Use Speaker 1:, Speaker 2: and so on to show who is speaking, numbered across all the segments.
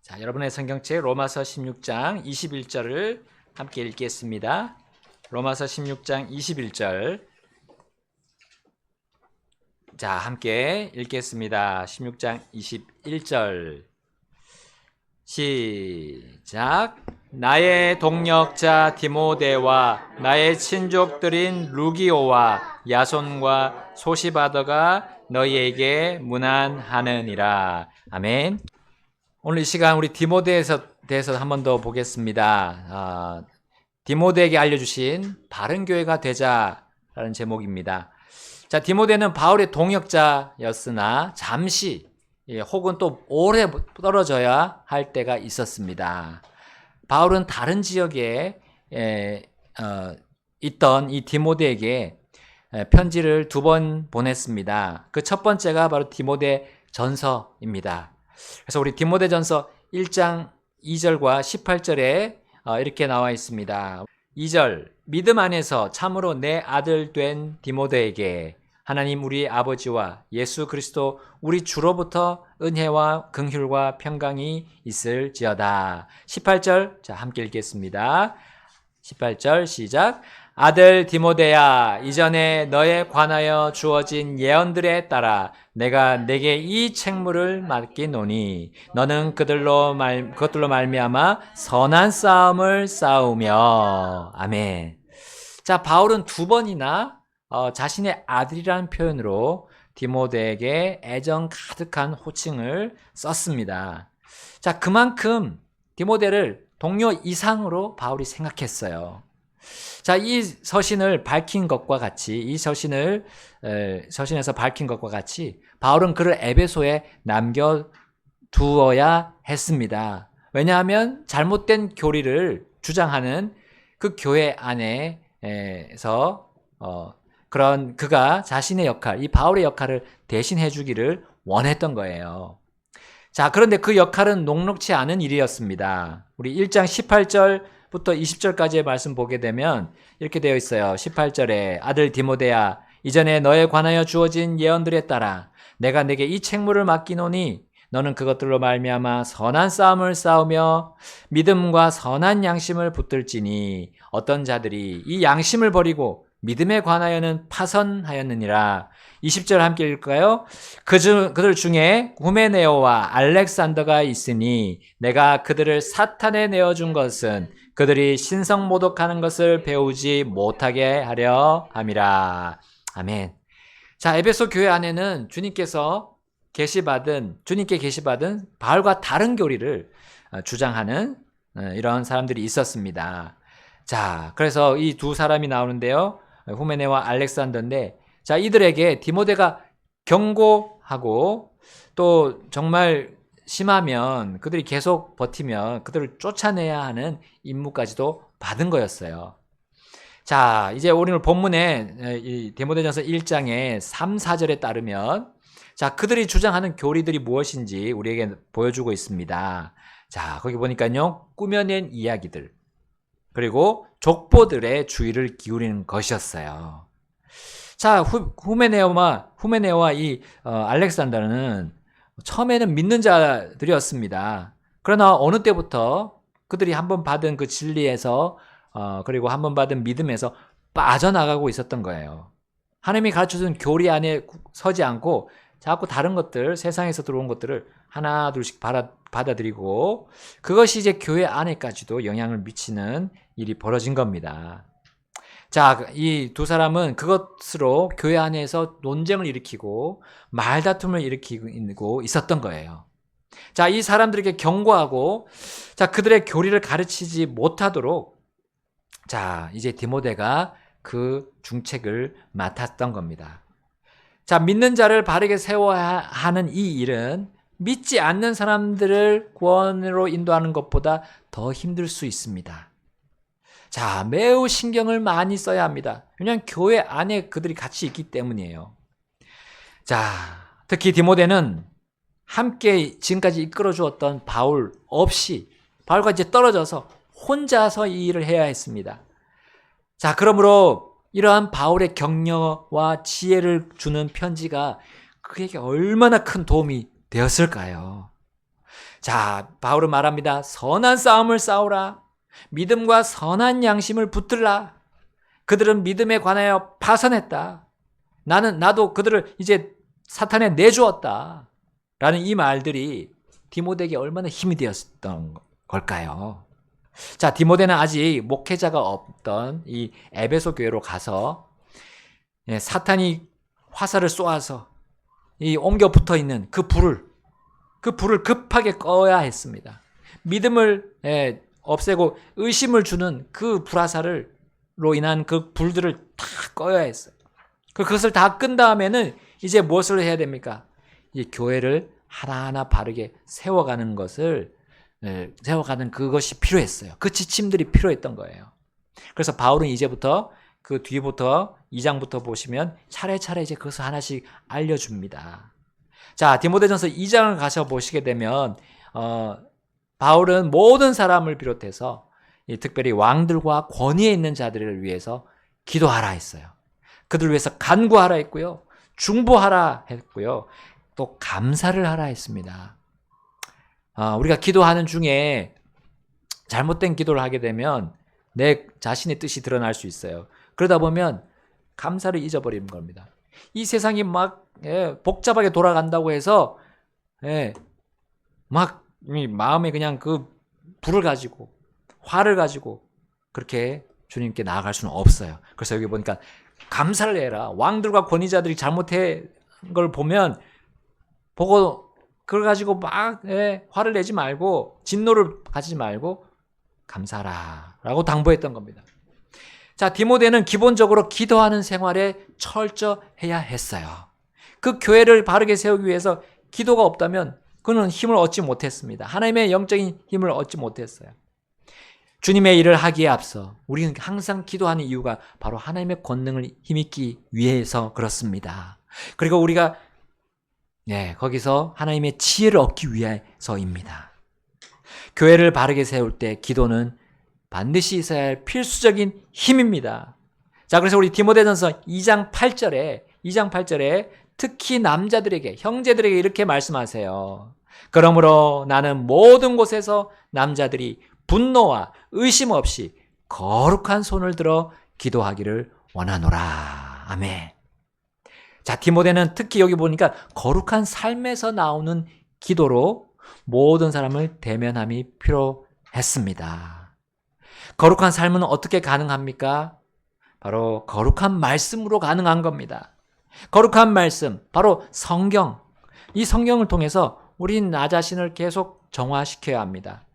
Speaker 1: 자, 여러분의 성경책 로마서 16장 21절을 함께 읽겠습니다. 로마서 16장 21절. 자, 함께 읽겠습니다. 16장 21절. 시작. 나의 동역자 디모데와 나의 친족들인 루기오와 야손과 소시바더가 너희에게 문안하느니라. 아멘. 오늘 이 시간 우리 디모데에 대해서 한 번 더 보겠습니다. 디모데에게 알려주신 바른 교회가 되자라는 제목입니다. 자, 디모데는 바울의 동역자였으나 잠시 혹은 또 오래 떨어져야 할 때가 있었습니다. 바울은 다른 지역에 있던 이 디모데에게 편지를 2번 보냈습니다. 그 첫 번째가 바로 디모데 전서입니다. 그래서 우리 디모데전서 1장 2절과 18절에 이렇게 나와 있습니다. 2절, 믿음 안에서 참으로 내 아들 된 디모데에게 하나님 우리 아버지와 예수 그리스도 우리 주로부터 은혜와 긍휼과 평강이 있을지어다. 18절, 자 함께 읽겠습니다. 18절 시작. 아들 디모데야, 이전에 너에 관하여 주어진 예언들에 따라 내가 내게 이 책무를 맡기노니 너는 그것들로 말미암아 선한 싸움을 싸우며. 아멘. 자, 바울은 2번이나 자신의 아들이라는 표현으로 디모데에게 애정 가득한 호칭을 썼습니다. 자, 그만큼 디모데를 동료 이상으로 바울이 생각했어요. 자, 이 서신을 밝힌 것과 같이, 이 서신에서 밝힌 것과 같이 바울은 그를 에베소에 남겨두어야 했습니다. 왜냐하면 잘못된 교리를 주장하는 그 교회 안에서 그런 그가 자신의 역할, 이 바울의 역할을 대신해 주기를 원했던 거예요. 자, 그런데 그 역할은 녹록치 않은 일이었습니다. 우리 1장 18절부터 20절까지의 말씀 보게 되면 이렇게 되어 있어요. 18절에 아들 디모데야, 이전에 너에 관하여 주어진 예언들에 따라 내가 내게 이 책무를 맡기노니 너는 그것들로 말미암아 선한 싸움을 싸우며 믿음과 선한 양심을 붙들지니 어떤 자들이 이 양심을 버리고 믿음에 관하여는 파선하였느니라. 20절 함께 읽을까요? 그들 중에 후메네오와 알렉산더가 있으니 내가 그들을 사탄에 내어준 것은 그들이 신성모독하는 것을 배우지 못하게 하려 함이라. 아멘. 자, 에베소 교회 안에는 주님께 계시받은 바울과 다른 교리를 주장하는 이런 사람들이 있었습니다. 자, 그래서 이 2 사람이 나오는데요. 후메네와 알렉산더인데, 자, 이들에게 디모데가 경고하고 또 정말 심하면 그들이 계속 버티면 그들을 쫓아내야 하는 임무까지도 받은 거였어요. 자, 이제 오늘 본문에 이 디모데전서 1장의 3, 4절에 따르면 자, 그들이 주장하는 교리들이 무엇인지 우리에게 보여주고 있습니다. 자, 거기 보니까요, 꾸며낸 이야기들, 그리고 족보들의 주의를 기울이는 것이었어요. 자, 후메네오와 이 알렉산더는 처음에는 믿는 자들이었습니다. 그러나 어느 때부터 그들이 한번 받은 그 진리에서 그리고 한번 받은 믿음에서 빠져나가고 있었던 거예요. 하나님이 가르쳐준 교리 안에 서지 않고 자꾸 다른 것들, 세상에서 들어온 것들을 하나 둘씩 받아들이고 그것이 이제 교회 안에까지도 영향을 미치는 일이 벌어진 겁니다. 자, 이 2 사람은 그것으로 교회 안에서 논쟁을 일으키고 말다툼을 일으키고 있었던 거예요. 자, 이 사람들에게 경고하고 자, 그들의 교리를 가르치지 못하도록 자, 이제 디모데가 그 중책을 맡았던 겁니다. 자, 믿는 자를 바르게 세워야 하는 이 일은 믿지 않는 사람들을 구원으로 인도하는 것보다 더 힘들 수 있습니다. 자, 매우 신경을 많이 써야 합니다. 왜냐하면 교회 안에 그들이 같이 있기 때문이에요. 자, 특히 디모데는 함께 지금까지 이끌어 주었던 바울 없이 바울과 이제 떨어져서 혼자서 이 일을 해야 했습니다. 자, 그러므로 이러한 바울의 격려와 지혜를 주는 편지가 그에게 얼마나 큰 도움이 되었을까요? 자, 바울은 말합니다. 선한 싸움을 싸우라. 믿음과 선한 양심을 붙들라. 그들은 믿음에 관하여 파선했다. 나도 그들을 이제 사탄에 내주었다. 라는 이 말들이 디모데에게 얼마나 힘이 되었던 걸까요? 자, 디모데는 아직 목회자가 없던 이 에베소 교회로 가서 사탄이 화살을 쏘아서 이 옮겨 붙어 있는 그 불을 급하게 꺼야 했습니다. 믿음을 없애고 의심을 주는 그 불화살로 인한 그 불들을 다 꺼야 했어요. 그것을 다 끈 다음에는 이제 무엇을 해야 됩니까? 이 교회를 하나하나 바르게 세워가는 그것이 필요했어요. 그 지침들이 필요했던 거예요. 그래서 바울은 이제부터 그 뒤부터 2장부터 보시면 차례차례 이제 그것을 하나씩 알려줍니다. 자, 디모데전서 2장을 가서 보시게 되면 바울은 모든 사람을 비롯해서 특별히 왕들과 권위에 있는 자들을 위해서 기도하라 했어요. 그들을 위해서 간구하라 했고요. 중보하라 했고요. 또 감사를 하라 했습니다. 우리가 기도하는 중에 잘못된 기도를 하게 되면 내 자신의 뜻이 드러날 수 있어요. 그러다 보면 감사를 잊어버리는 겁니다. 이 세상이 막 복잡하게 돌아간다고 해서 막 마음에 그냥 그 불을 가지고 화를 가지고 그렇게 주님께 나아갈 수는 없어요. 그래서 여기 보니까 감사를 해라. 왕들과 권위자들이 잘못한 걸 보고 그걸 가지고 막 화를 내지 말고 진노를 가지지 말고 감사하라 라고 당부했던 겁니다. 자, 디모데는 기본적으로 기도하는 생활에 철저해야 했어요. 그 교회를 바르게 세우기 위해서 기도가 없다면 그는 힘을 얻지 못했습니다. 하나님의 영적인 힘을 얻지 못했어요. 주님의 일을 하기에 앞서 우리는 항상 기도하는 이유가 바로 하나님의 권능을 힘입기 위해서 그렇습니다. 그리고 우리가 거기서 하나님의 지혜를 얻기 위해서입니다. 교회를 바르게 세울 때 기도는 반드시 있어야 할 필수적인 힘입니다. 자, 그래서 우리 디모데전서 2장 8절에 특히 남자들에게, 형제들에게 이렇게 말씀하세요. 그러므로 나는 모든 곳에서 남자들이 분노와 의심 없이 거룩한 손을 들어 기도하기를 원하노라. 아멘. 자, 디모데는 특히 여기 보니까 거룩한 삶에서 나오는 기도로 모든 사람을 대면함이 필요했습니다. 거룩한 삶은 어떻게 가능합니까? 바로 거룩한 말씀으로 가능한 겁니다. 거룩한 말씀, 바로 성경. 이 성경을 통해서 우린 나 자신을 계속 정화시켜야 합니다.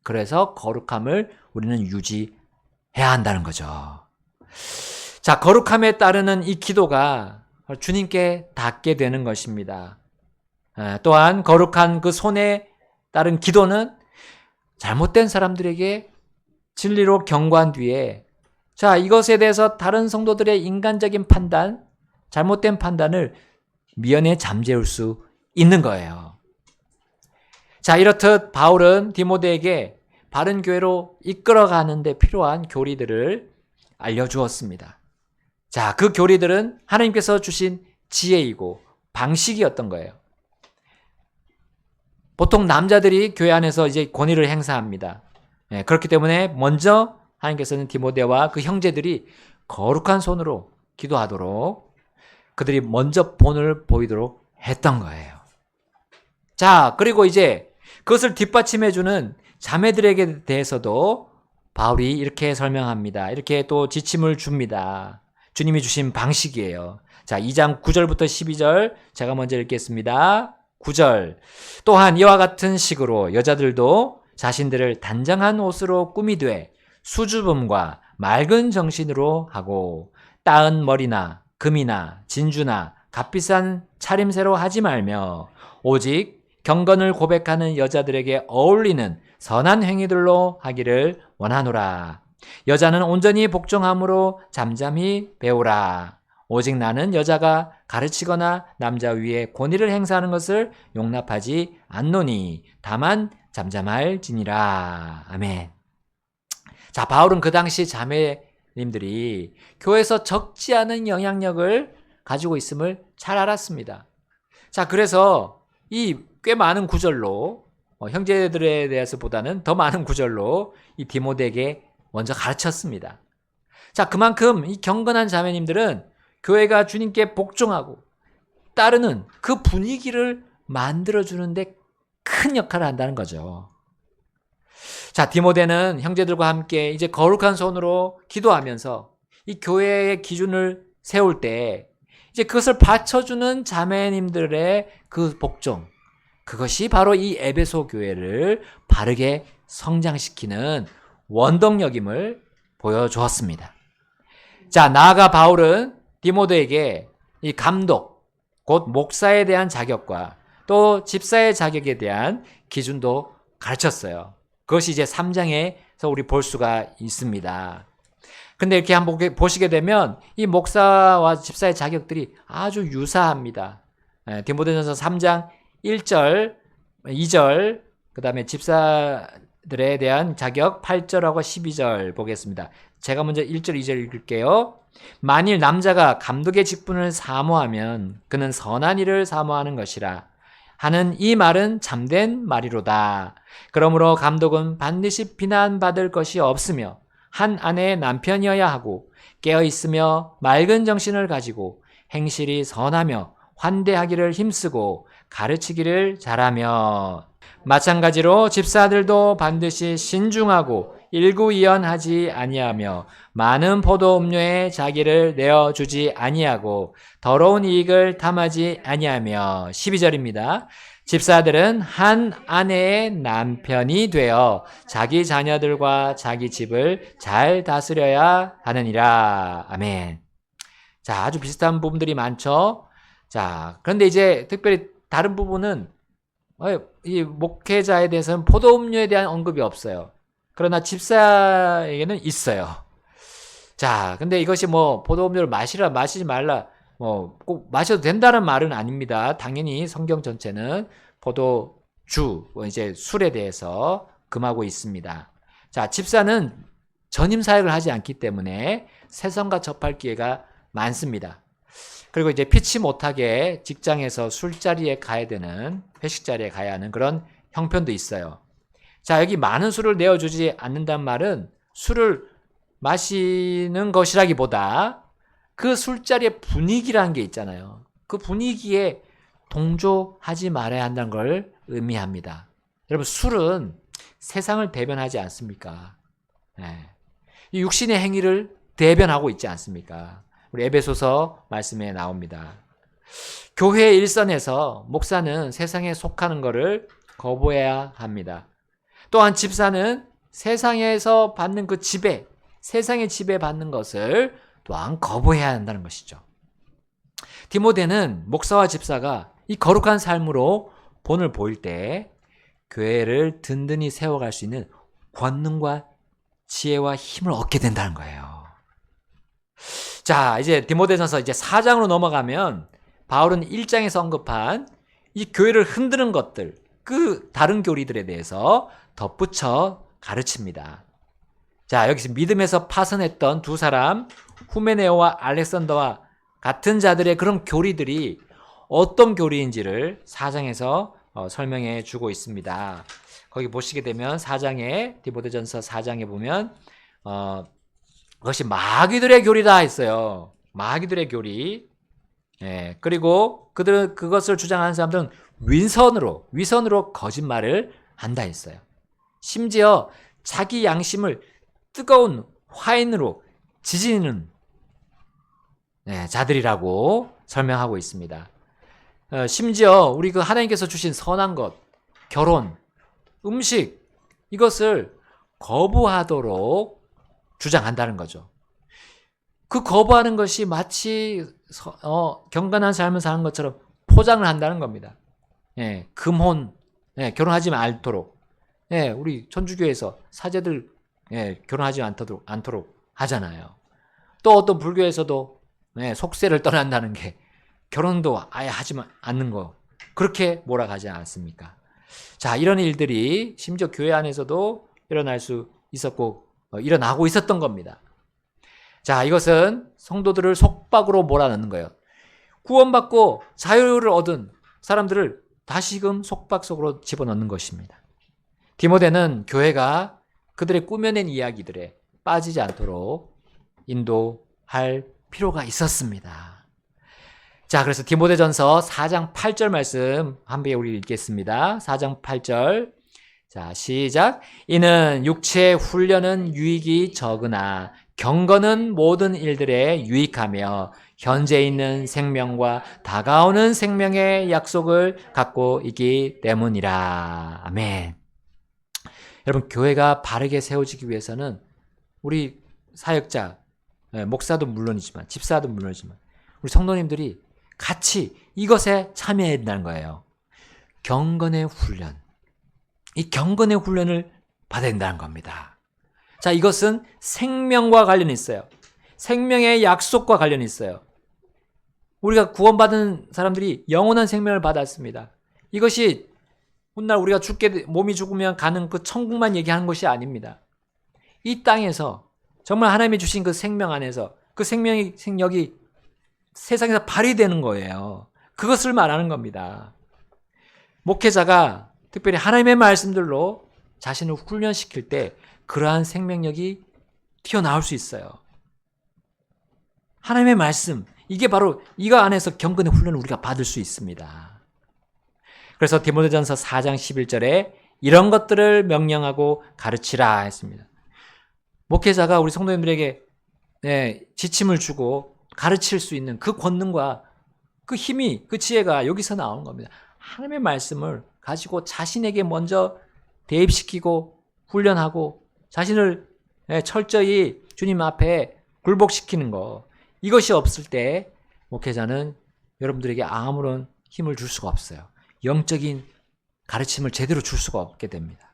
Speaker 1: 그래서 거룩함을 우리는 유지해야 한다는 거죠. 자, 거룩함에 따르는 이 기도가 주님께 닿게 되는 것입니다. 또한 거룩한 그 손에 따른 기도는 잘못된 사람들에게 진리로 경고한 뒤에 자, 이것에 대해서 다른 성도들의 인간적인 판단, 잘못된 판단을 미연에 잠재울 수 있는 거예요. 자, 이렇듯 바울은 디모데에게 바른 교회로 이끌어가는 데 필요한 교리들을 알려주었습니다. 자, 그 교리들은 하나님께서 주신 지혜이고 방식이었던 거예요. 보통 남자들이 교회 안에서 이제 권위를 행사합니다. 그렇기 때문에 먼저 하나님께서는 디모데와 그 형제들이 거룩한 손으로 기도하도록 그들이 먼저 본을 보이도록 했던 거예요. 자, 그리고 이제 그것을 뒷받침해주는 자매들에게 대해서도 바울이 이렇게 설명합니다. 이렇게 또 지침을 줍니다. 주님이 주신 방식이에요. 자, 2장 9절부터 12절 제가 먼저 읽겠습니다. 9절. 또한 이와 같은 식으로 여자들도 자신들을 단정한 옷으로 꾸미되 수줍음과 맑은 정신으로 하고 따은 머리나 금이나 진주나 값비싼 차림새로 하지 말며 오직 경건을 고백하는 여자들에게 어울리는 선한 행위들로 하기를 원하노라. 여자는 온전히 복종함으로 잠잠히 배우라. 오직 나는 여자가 가르치거나 남자 위에 권위를 행사하는 것을 용납하지 않노니 다만 잠잠할지니라. 아멘. 자, 바울은 그 당시 자매님들이 교회에서 적지 않은 영향력을 가지고 있음을 잘 알았습니다. 자, 그래서 이 꽤 많은 구절로 형제들에 대해서보다는 더 많은 구절로 이 디모데에게 먼저 가르쳤습니다. 자, 그만큼 이 경건한 자매님들은 교회가 주님께 복종하고 따르는 그 분위기를 만들어주는데 큰 역할을 한다는 거죠. 자, 디모데는 형제들과 함께 이제 거룩한 손으로 기도하면서 이 교회의 기준을 세울 때 이제 그것을 받쳐주는 자매님들의 그 복종, 그것이 바로 이 에베소 교회를 바르게 성장시키는 원동력임을 보여주었습니다. 자, 나아가 바울은 디모데에게 이 감독, 곧 목사에 대한 자격과 또 집사의 자격에 대한 기준도 가르쳤어요. 그것이 이제 3장에서 우리 볼 수가 있습니다. 근데 이렇게 한번 보시게 되면 이 목사와 집사의 자격들이 아주 유사합니다. 디모데전서 3장 1절, 2절, 그 다음에 집사들에 대한 자격 8절하고 12절 보겠습니다. 제가 먼저 1절, 2절 읽을게요. 만일 남자가 감독의 직분을 사모하면 그는 선한 일을 사모하는 것이라 하는 이 말은 참된 말이로다. 그러므로 감독은 반드시 비난받을 것이 없으며 한 아내의 남편이어야 하고 깨어있으며 맑은 정신을 가지고 행실이 선하며 환대하기를 힘쓰고 가르치기를 잘하며 마찬가지로 집사들도 반드시 신중하고 일구이연하지 아니하며 많은 포도 음료에 자기를 내어주지 아니하고 더러운 이익을 탐하지 아니하며 12절입니다. 집사들은 한 아내의 남편이 되어 자기 자녀들과 자기 집을 잘 다스려야 하느니라. 아멘. 자, 아주 비슷한 부분들이 많죠. 자, 그런데 이제 특별히 다른 부분은 이 목회자에 대해서는 포도 음료에 대한 언급이 없어요. 그러나 집사에게는 있어요. 자, 근데 이것이 뭐 포도 음료를 마시라 마시지 말라 꼭 마셔도 된다는 말은 아닙니다. 당연히 성경 전체는 포도주, 이제 술에 대해서 금하고 있습니다. 자, 집사는 전임 사역을 하지 않기 때문에 세상과 접할 기회가 많습니다. 그리고 이제 피치 못하게 직장에서 술자리에 가야 되는, 회식 자리에 가야 하는 그런 형편도 있어요. 자, 여기 많은 술을 내어주지 않는다는 말은 술을 마시는 것이라기보다 그 술자리의 분위기라는 게 있잖아요. 그 분위기에 동조하지 말아야 한다는 걸 의미합니다. 여러분, 술은 세상을 대변하지 않습니까? 네. 이 육신의 행위를 대변하고 있지 않습니까? 우리 에베소서 말씀에 나옵니다. 교회의 일선에서 목사는 세상에 속하는 것을 거부해야 합니다. 또한 집사는 세상에서 받는 그 지배, 세상의 지배받는 것을 또한 거부해야 한다는 것이죠. 디모데는 목사와 집사가 이 거룩한 삶으로 본을 보일 때 교회를 든든히 세워갈 수 있는 권능과 지혜와 힘을 얻게 된다는 거예요. 자, 이제 디모데전서 이제 4장으로 넘어가면 바울은 1장에서 언급한 이 교회를 흔드는 것들, 그 다른 교리들에 대해서 덧붙여 가르칩니다. 자, 여기서 믿음에서 파선했던 두 사람, 후메네오와 알렉산더와 같은 자들의 그런 교리들이 어떤 교리인지를 4장에서 설명해 주고 있습니다. 거기 보시게 되면 4장에, 디모데전서 4장에 보면 그것이 마귀들의 교리다 했어요. 마귀들의 교리. 예, 그리고 그들은 그것을 주장하는 사람들은 위선으로 거짓말을 한다 했어요. 심지어 자기 양심을 뜨거운 화인으로 지지는 자들이라고 설명하고 있습니다. 심지어 우리 그 하나님께서 주신 선한 것, 결혼, 음식, 이것을 거부하도록 주장한다는 거죠. 그 거부하는 것이 마치 경건한 삶을 사는 것처럼 포장을 한다는 겁니다. 예, 금혼, 결혼하지 않도록. 예, 우리 천주교에서 사제들 결혼하지 않도록 하잖아요. 또 어떤 불교에서도 속세를 떠난다는 게 결혼도 아예 하지 않는 거, 그렇게 몰아가지 않습니까? 자, 이런 일들이 심지어 교회 안에서도 일어날 수 있었고 일어나고 있었던 겁니다. 자, 이것은 성도들을 속박으로 몰아넣는 거예요. 구원받고 자유를 얻은 사람들을 다시금 속박 속으로 집어넣는 것입니다. 디모데는 교회가 그들의 꾸며낸 이야기들에 빠지지 않도록 인도할 필요가 있었습니다. 자, 그래서 디모데전서 4장 8절 말씀 함께 우리 읽겠습니다. 4장 8절. 자, 시작. 이는 육체의 훈련은 유익이 적으나 경건은 모든 일들에 유익하며 현재 있는 생명과 다가오는 생명의 약속을 갖고 있기 때문이라. 아멘. 여러분, 교회가 바르게 세워지기 위해서는 우리 사역자, 목사도 물론이지만, 집사도 물론이지만, 우리 성도님들이 같이 이것에 참여해야 된다는 거예요. 경건의 훈련. 이 경건의 훈련을 받아야 된다는 겁니다. 자, 이것은 생명과 관련이 있어요. 생명의 약속과 관련이 있어요. 우리가 구원받은 사람들이 영원한 생명을 받았습니다. 이것이 훗날 우리가 몸이 죽으면 가는 그 천국만 얘기하는 것이 아닙니다. 이 땅에서 정말 하나님이 주신 그 생명 안에서 그 생명의 생력이 세상에서 발휘되는 거예요. 그것을 말하는 겁니다. 목회자가 특별히 하나님의 말씀들로 자신을 훈련시킬 때 그러한 생명력이 튀어나올 수 있어요. 하나님의 말씀, 이게 바로 이거 안에서 경건의 훈련을 우리가 받을 수 있습니다. 그래서 디모데전서 4장 11절에 이런 것들을 명령하고 가르치라 했습니다. 목회자가 우리 성도님들에게 지침을 주고 가르칠 수 있는 그 권능과 그 힘이, 그 지혜가 여기서 나오는 겁니다. 하나님의 말씀을 가지고 자신에게 먼저 대입시키고 훈련하고 자신을 철저히 주님 앞에 굴복시키는 거, 이것이 없을 때 목회자는 여러분들에게 아무런 힘을 줄 수가 없어요. 영적인 가르침을 제대로 줄 수가 없게 됩니다.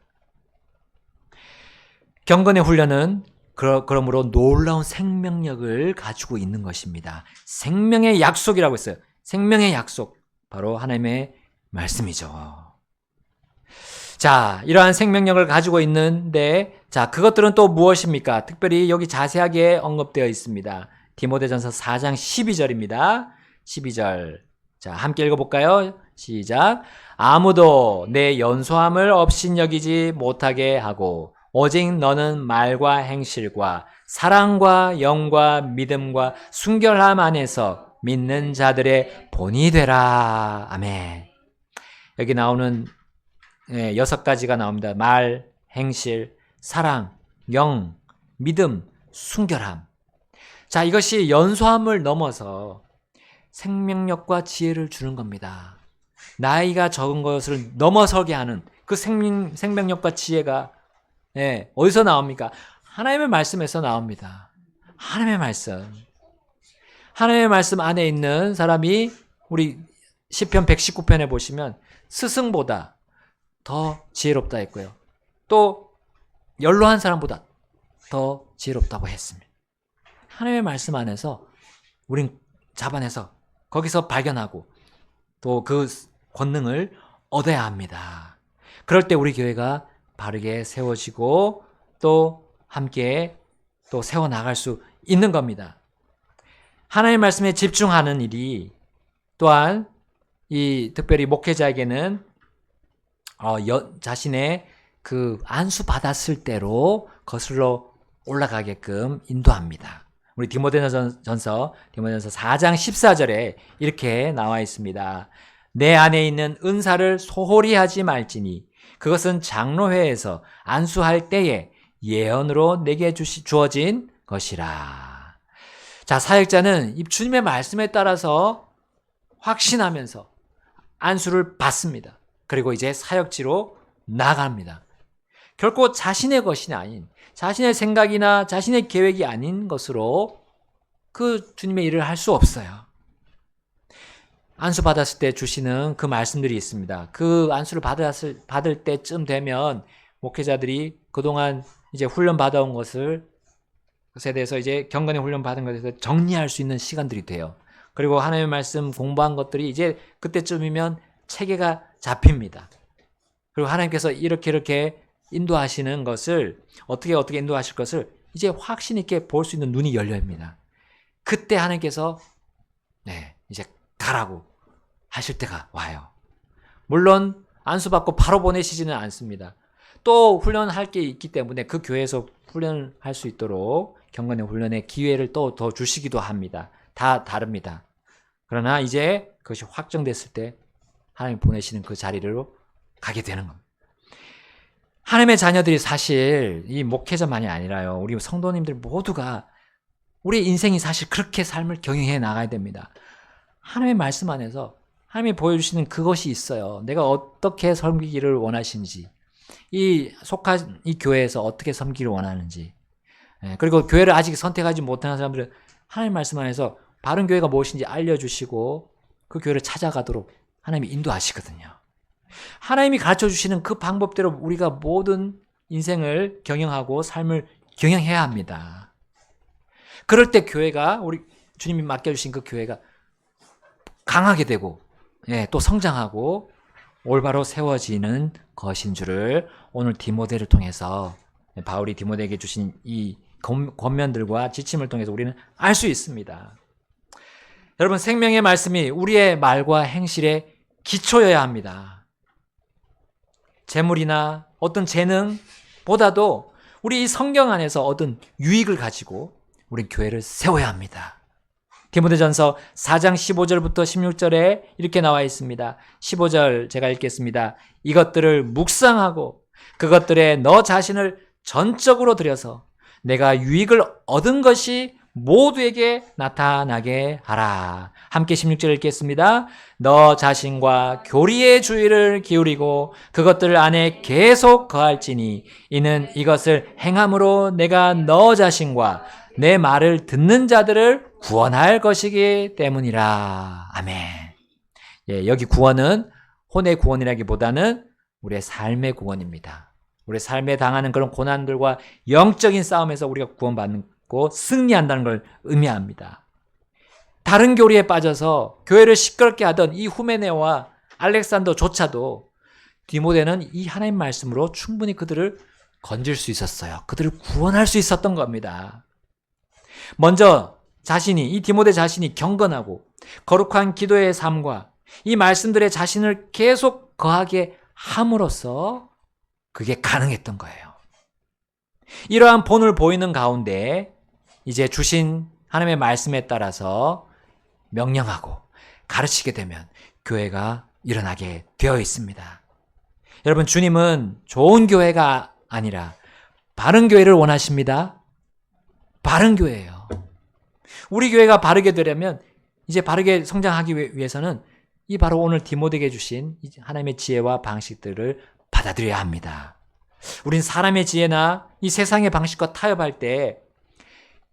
Speaker 1: 경건의 훈련은 그러므로 놀라운 생명력을 가지고 있는 것입니다. 생명의 약속이라고 했어요. 생명의 약속, 바로 하나님의 말씀이죠. 자, 이러한 생명력을 가지고 있는데, 자, 그것들은 또 무엇입니까? 특별히 여기 자세하게 언급되어 있습니다. 디모데전서 4장 12절입니다. 12절. 자, 함께 읽어볼까요? 시작. 아무도 내 연소함을 업신여기지 못하게 하고 오직 너는 말과 행실과 사랑과 영과 믿음과 순결함 안에서 믿는 자들의 본이 되라. 아멘. 여기 나오는 6가지가 나옵니다. 말, 행실, 사랑, 영, 믿음, 순결함. 자, 이것이 연소함을 넘어서 생명력과 지혜를 주는 겁니다. 나이가 적은 것을 넘어서게 하는 그 생명력과 지혜가 어디서 나옵니까? 하나님의 말씀에서 나옵니다. 하나님의 말씀. 하나님의 말씀 안에 있는 사람이 우리 시편 119편에 보시면 스승보다 더 지혜롭다 했고요. 또 연로한 사람보다 더 지혜롭다고 했습니다. 하나님의 말씀 안에서 우린 잡아내서 거기서 발견하고 또 그 권능을 얻어야 합니다. 그럴 때 우리 교회가 바르게 세워지고 또 함께 또 세워나갈 수 있는 겁니다. 하나님의 말씀에 집중하는 일이 또한 이 특별히 목회자에게는 자신의 그 안수 받았을 때로 거슬러 올라가게끔 인도합니다. 우리 디모데전서 4장 14절에 이렇게 나와 있습니다. 내 안에 있는 은사를 소홀히 하지 말지니 그것은 장로회에서 안수할 때에 예언으로 내게 주어진 것이라. 자, 사역자는 이 주님의 말씀에 따라서 확신하면서 안수를 받습니다. 그리고 이제 사역지로 나갑니다. 결코 자신의 것이 아닌, 자신의 생각이나 자신의 계획이 아닌 것으로 그 주님의 일을 할 수 없어요. 안수 받았을 때 주시는 그 말씀들이 있습니다. 그 안수를 받을 때쯤 되면 목회자들이 그동안 이제 훈련 받아온 것에 대해서 이제 경건의 훈련 받은 것에 대해서 정리할 수 있는 시간들이 돼요. 그리고 하나님의 말씀 공부한 것들이 이제 그때쯤이면 체계가 잡힙니다. 그리고 하나님께서 이렇게 인도하시는 것을 어떻게 인도하실 것을 이제 확신 있게 볼 수 있는 눈이 열려입니다. 그때 하나님께서 이제 가라고 하실 때가 와요. 물론 안수받고 바로 보내시지는 않습니다. 또 훈련할 게 있기 때문에 그 교회에서 훈련을 할 수 있도록 경건의 훈련의 기회를 또 더 주시기도 합니다. 다 다릅니다. 그러나 이제 그것이 확정됐을 때 하나님 보내시는 그 자리로 가게 되는 겁니다. 하나님의 자녀들이 사실 이 목회자만이 아니라요. 우리 성도님들 모두가 우리 인생이 사실 그렇게 삶을 경영해 나가야 됩니다. 하나님의 말씀 안에서 하나님이 보여주시는 그것이 있어요. 내가 어떻게 섬기기를 원하시는지, 이 속한 이 교회에서 어떻게 섬기기를 원하는지, 그리고 교회를 아직 선택하지 못한 사람들은 하나님 말씀 안에서 바른 교회가 무엇인지 알려주시고 그 교회를 찾아가도록 하나님이 인도하시거든요. 하나님이 가르쳐주시는 그 방법대로 우리가 모든 인생을 경영하고 삶을 경영해야 합니다. 그럴 때 교회가, 우리 주님이 맡겨주신 그 교회가 강하게 되고 또 성장하고 올바로 세워지는 것인 줄을 오늘 디모데를 통해서, 바울이 디모데에게 주신 이 권면들과 지침을 통해서 우리는 알 수 있습니다. 여러분, 생명의 말씀이 우리의 말과 행실의 기초여야 합니다. 재물이나 어떤 재능보다도 우리 이 성경 안에서 얻은 유익을 가지고 우리 교회를 세워야 합니다. 디모데전서 4장 15절부터 16절에 이렇게 나와 있습니다. 15절 제가 읽겠습니다. 이것들을 묵상하고 그것들에 너 자신을 전적으로 들여서 내가 유익을 얻은 것이 모두에게 나타나게 하라. 함께 16절 읽겠습니다. 너 자신과 교리의 주의를 기울이고 그것들 안에 계속 거할지니 이는 이것을 행함으로 내가 너 자신과 내 말을 듣는 자들을 구원할 것이기 때문이라. 아멘. 여기 구원은 혼의 구원이라기보다는 우리의 삶의 구원입니다. 우리의 삶에 당하는 그런 고난들과 영적인 싸움에서 우리가 구원받고 승리한다는 걸 의미합니다. 다른 교리에 빠져서 교회를 시끄럽게 하던 이 후메네와 알렉산더조차도 디모데는 이 하나님 말씀으로 충분히 그들을 건질 수 있었어요. 그들을 구원할 수 있었던 겁니다. 먼저 이 디모데 자신이 경건하고 거룩한 기도의 삶과 이 말씀들의 자신을 계속 거하게 함으로써 그게 가능했던 거예요. 이러한 본을 보이는 가운데 이제 주신 하나님의 말씀에 따라서 명령하고 가르치게 되면 교회가 일어나게 되어 있습니다. 여러분, 주님은 좋은 교회가 아니라 바른 교회를 원하십니다. 바른 교회예요. 우리 교회가 바르게 되려면, 이제 바르게 성장하기 위해서는 이 바로 오늘 디모데에게 주신 하나님의 지혜와 방식들을 받아들여야 합니다. 우린 사람의 지혜나 이 세상의 방식과 타협할 때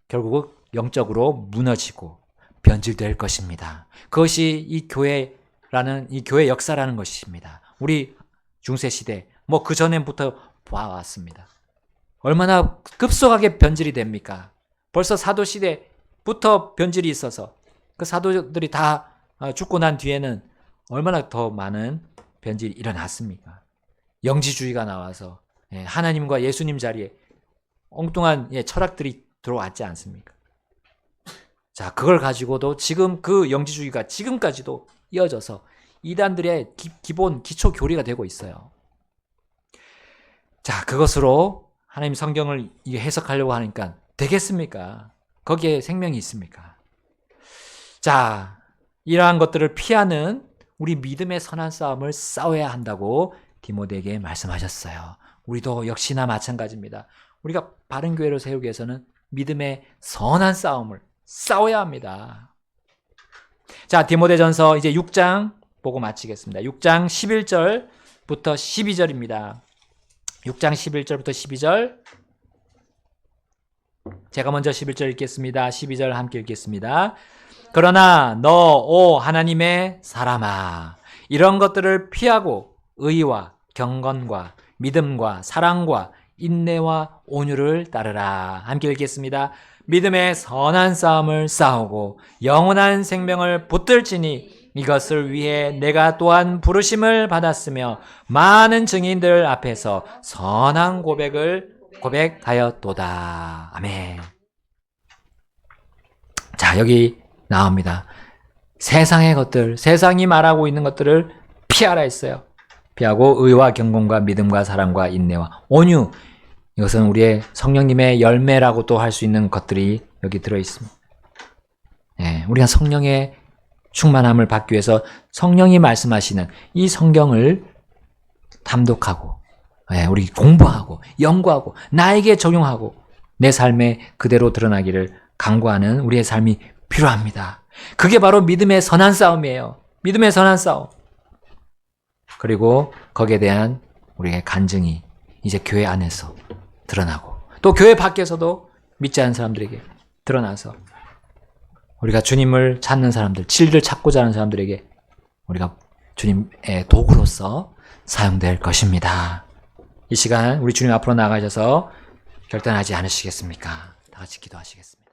Speaker 1: 결국 영적으로 무너지고 변질될 것입니다. 그것이 이 교회라는, 이 교회 역사라는 것입니다. 우리 중세시대, 그 전에부터 봐왔습니다. 얼마나 급속하게 변질이 됩니까? 벌써 사도시대부터 변질이 있어서 그 사도들이 다 죽고 난 뒤에는 얼마나 더 많은 변질이 일어났습니까? 영지주의가 나와서 하나님과 예수님 자리에 엉뚱한 철학들이 들어왔지 않습니까? 자, 그걸 가지고도 지금 그 영지주의가 지금까지도 이어져서 이단들의 기본 기초 교리가 되고 있어요. 자, 그것으로 하나님 성경을 해석하려고 하니까 되겠습니까? 거기에 생명이 있습니까? 자, 이러한 것들을 피하는 우리 믿음의 선한 싸움을 싸워야 한다고 디모데에게 말씀하셨어요. 우리도 역시나 마찬가지입니다. 우리가 바른 교회를 세우기 위해서는 믿음의 선한 싸움을 싸워야 합니다. 자, 디모데전서 이제 6장 보고 마치겠습니다. 6장 11절부터 12절입니다. 6장 11절부터 12절. 제가 먼저 11절 읽겠습니다. 12절 함께 읽겠습니다. 그러나 너, 오 하나님의 사람아, 이런 것들을 피하고 의와 경건과 믿음과 사랑과 인내와 온유를 따르라. 함께 읽겠습니다. 믿음의 선한 싸움을 싸우고 영원한 생명을 붙들지니 이것을 위해 내가 또한 부르심을 받았으며 많은 증인들 앞에서 선한 고백을 고백하였도다. 아멘. 자, 여기 나옵니다. 세상의 것들, 세상이 말하고 있는 것들을 피하라 했어요. 피하고 의와 경건과 믿음과 사랑과 인내와 온유. 이것은 우리의 성령님의 열매라고 또 할 수 있는 것들이 여기 들어 있습니다. 예, 우리가 성령의 충만함을 받기 위해서 성령이 말씀하시는 이 성경을 담독하고, 예, 우리 공부하고 연구하고 나에게 적용하고 내 삶에 그대로 드러나기를 간구하는 우리의 삶이 필요합니다. 그게 바로 믿음의 선한 싸움이에요. 믿음의 선한 싸움. 그리고 거기에 대한 우리의 간증이 이제 교회 안에서 드러나고 또 교회 밖에서도 믿지 않는 사람들에게 드러나서 우리가 주님을 찾는 사람들, 진리를 찾고자 하는 사람들에게 우리가 주님의 도구로서 사용될 것입니다. 이 시간 우리 주님 앞으로 나가셔서 결단하지 않으시겠습니까? 다 같이 기도하시겠습니다.